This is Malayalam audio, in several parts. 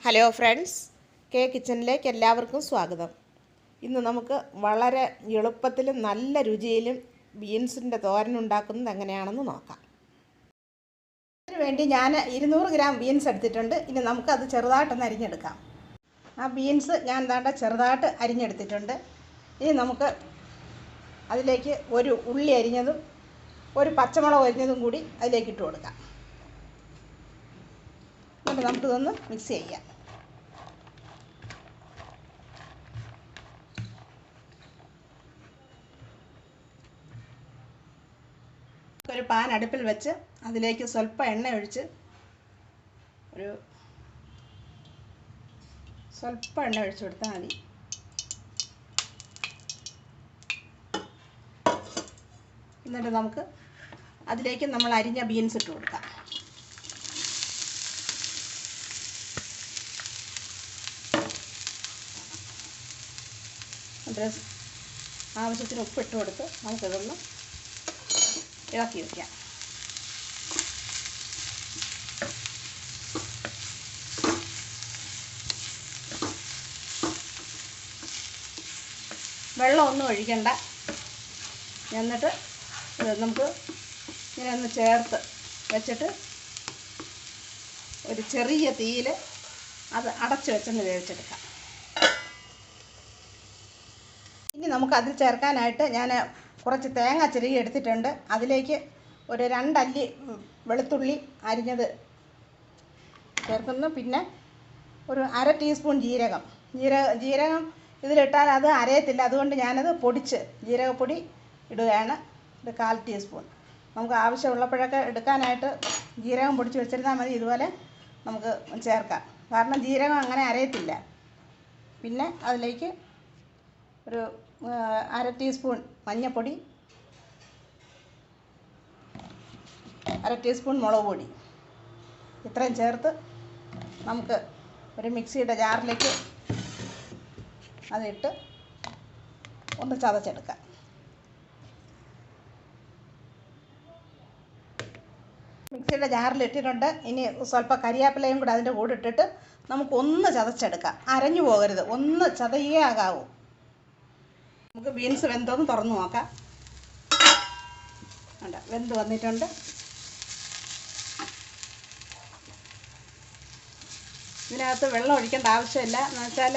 ഹലോ ഫ്രണ്ട്സ്, കെ കിച്ചണിലേക്ക് എല്ലാവർക്കും സ്വാഗതം. ഇന്ന് നമുക്ക് വളരെ എളുപ്പത്തിലും നല്ല രുചിയിലും ബീൻസിൻ്റെ തോരൻ ഉണ്ടാക്കുന്നത് എങ്ങനെയാണെന്ന് നോക്കാം. അതിനുവേണ്ടി ഞാൻ 200 ഗ്രാം ബീൻസ് എടുത്തിട്ടുണ്ട്. ഇനി നമുക്കത് ചെറുതായിട്ടൊന്ന് അരിഞ്ഞെടുക്കാം. ആ ബീൻസ് ഞാൻ ചെറുതായിട്ട് അരിഞ്ഞെടുത്തിട്ടുണ്ട്. ഇനി നമുക്ക് അതിലേക്ക് ഒരു ഉള്ളി അരിഞ്ഞതും ഒരു പച്ചമുളക് അരിഞ്ഞതും കൂടി അതിലേക്ക് ഇട്ട് കൊടുക്കാം. എന്നിട്ട് നമുക്കിതൊന്ന് മിക്സ് ചെയ്യാം. ഒരു പാൻ അടുപ്പിൽ വെച്ച് അതിലേക്ക് സ്വല്പം എണ്ണ ഒഴിച്ച് സ്വല്പം എണ്ണ ഒഴിച്ചു കൊടുത്താൽ മതി. എന്നിട്ട് നമുക്ക് അതിലേക്ക് നമ്മൾ അരിഞ്ഞ ബീൻസ് ഇട്ട് കൊടുക്കാം. എന്നിട്ട് ആവശ്യത്തിന് ഉപ്പിട്ട് കൊടുത്ത് നമുക്കിതൊന്ന് ഇളക്കി വയ്ക്കാം. വെള്ളമൊന്നും ഒഴിക്കണ്ട. എന്നിട്ട് നമുക്ക് ഇങ്ങനെ ഒന്ന് ചേർത്ത് വെച്ചിട്ട് ഒരു ചെറിയ തീയിൽ അത് അടച്ച് വെച്ചൊന്ന് വേവിച്ചെടുക്കാം. ഇനി നമുക്ക് അതിൽ ചേർക്കാനായിട്ട് ഞാൻ കുറച്ച് തേങ്ങ ചിരകി എടുത്തിട്ടുണ്ട്. അതിലേക്ക് ഒരു 2 അല്ലി വെളുത്തുള്ളി അരിഞ്ഞത് ചേർക്കുന്നു. പിന്നെ ഒരു 1/2 ടീസ്പൂൺ ജീരകം ഇതിലിട്ടാൽ അത് അരയത്തില്ല. അതുകൊണ്ട് ഞാനത് പൊടിച്ച് ജീരകപ്പൊടി ഇടുകയാണ്. ഇത് 1/4 ടീസ്പൂൺ. നമുക്ക് ആവശ്യമുള്ളപ്പോഴൊക്കെ എടുക്കാനായിട്ട് ജീരകം പൊടിച്ച് വെച്ചിരുന്നാൽ മതി. ഇതുപോലെ നമുക്ക് ചേർക്കാം, കാരണം ജീരകം അങ്ങനെ അരയത്തില്ല. പിന്നെ അതിലേക്ക് ഒരു 1/2 ടീസ്പൂൺ മഞ്ഞൾപ്പൊടി, 1/2 ടീസ്പൂൺ മുളക് പൊടി, ഇത്രയും ചേർത്ത് നമുക്ക് ഒരു മിക്സിയുടെ ജാറിലേക്ക് അതിട്ട് ഒന്ന് ചതച്ചെടുക്കാം. മിക്സിയുടെ ജാറിലിട്ടിട്ടുണ്ട്. ഇനി സ്വല്പം കരിയാപ്പിലയും കൂടെ അതിൻ്റെ കൂടെ ഇട്ടിട്ട് നമുക്കൊന്ന് ചതച്ചെടുക്കാം. അരഞ്ഞു പോകരുത്, ഒന്ന് ചതയേ ആകാവൂ. നമുക്ക് ബീൻസ് വെന്തോന്ന് തുറന്ന് നോക്കാം. വെന്ത് വന്നിട്ടുണ്ട്. ഇതിനകത്ത് വെള്ളം ഒഴിക്കേണ്ട ആവശ്യമില്ല. എന്ന് വെച്ചാൽ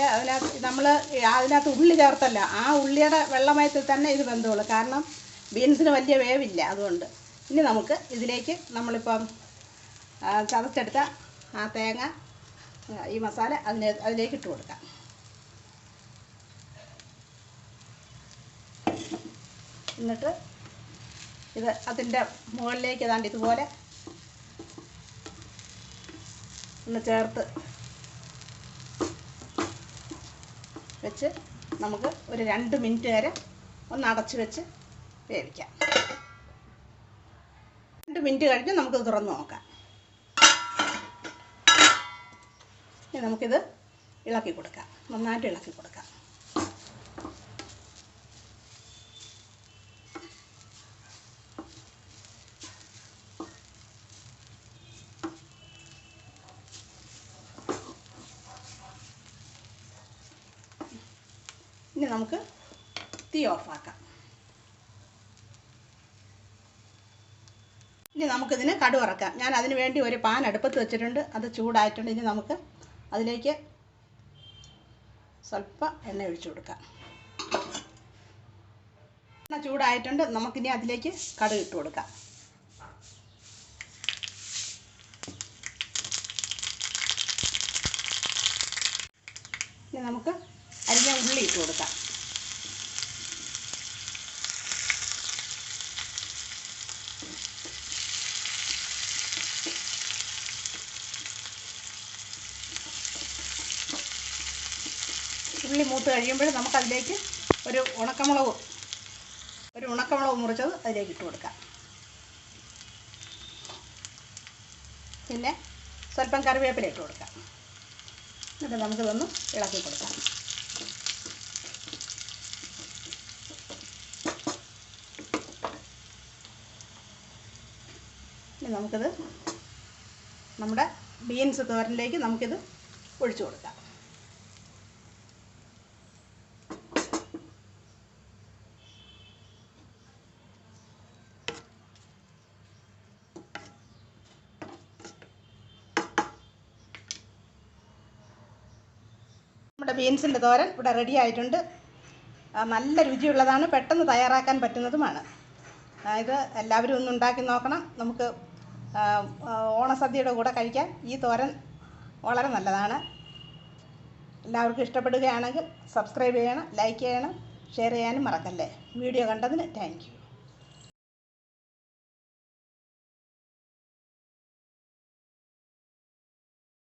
അതിനകത്ത് ഉള്ളി ചേർത്തല്ല, ആ ഉള്ളിയുടെ വെള്ളമയത്തിൽ തന്നെ ഇത് വെന്തോളൂ. കാരണം ബീൻസിന് വലിയ വേവില്ല. അതുകൊണ്ട് ഇനി നമുക്ക് ഇതിലേക്ക് നമ്മളിപ്പം ചതച്ചെടുത്ത ആ തേങ്ങ, ഈ മസാല അതിലേക്ക് ഇട്ട് കൊടുക്കാം. എന്നിട്ട് ഇത് അതിൻ്റെ മുകളിലേക്ക് ഏതാണ്ട് ഇതുപോലെ ഒന്ന് ചേർത്ത് വെച്ച് നമുക്ക് ഒരു 2 മിനിറ്റ് വരെ ഒന്ന് അടച്ച് വെച്ച് വേവിക്കാം. 2 മിനിറ്റ് കഴിഞ്ഞ് നമുക്കിത് തുറന്ന് നോക്കാം. ഇനി നമുക്കിത് ഇളക്കി കൊടുക്കാം, നന്നായിട്ട് ഇളക്കി കൊടുക്കാം. ഇനി നമുക്ക് തീ ഓഫാക്കാം. ഇനി നമുക്കിതിന് കടുക് വറക്കാം. ഞാൻ അതിന് വേണ്ടി ഒരു പാൻ അടുപ്പത്ത് വെച്ചിട്ടുണ്ട്. അത് ചൂടായിട്ടുണ്ട്. ഇനി നമുക്ക് അതിലേക്ക് സ്വല്പം എണ്ണ ഒഴിച്ചു കൊടുക്കാം. എണ്ണ ചൂടായിട്ടുണ്ട്. നമുക്കിനി അതിലേക്ക് കടുക് ഇട്ട് കൊടുക്കാം. ഇനി നമുക്ക് അരിഞ്ഞ ഉള്ളി ഇട്ട് കൊടുക്കാം. ഉള്ളി മൂത്ത് കഴിയുമ്പോൾ നമുക്കതിലേക്ക് ഒരു ഉണക്കമുളക് മുറിച്ചത് അതിലേക്ക് ഇട്ട് കൊടുക്കാം. പിന്നെ സ്വല്പം കറിവേപ്പില ഇട്ട് കൊടുക്കാം. എന്നിട്ട് നമുക്കിതൊന്ന് ഇളക്കി കൊടുക്കാം. ഇനി നമുക്കിത് നമ്മുടെ ബീൻസ് തോരനിലേക്ക് നമുക്കിത് ഒഴിച്ചു കൊടുക്കാം. നമ്മുടെ ബീൻസിൻ്റെ തോരൻ ഇവിടെ റെഡി ആയിട്ടുണ്ട്. നല്ല രുചിയുള്ളതാണ്, പെട്ടെന്ന് തയ്യാറാക്കാൻ പറ്റുന്നതുമാണ്. ഇത് എല്ലാവരും ഒന്ന് ഉണ്ടാക്കി നോക്കണം. നമുക്ക് ഓണസദ്യയുടെ കൂടെ കഴിക്കാൻ ഈ തോരൻ വളരെ നല്ലതാണ്. എല്ലാവർക്കും ഇഷ്ടപ്പെടുകയാണെങ്കിൽ സബ്സ്ക്രൈബ് ചെയ്യണം, ലൈക്ക് ചെയ്യണം, ഷെയർ ചെയ്യാനും മറക്കല്ലേ. വീഡിയോ കണ്ടതിന് താങ്ക് യു.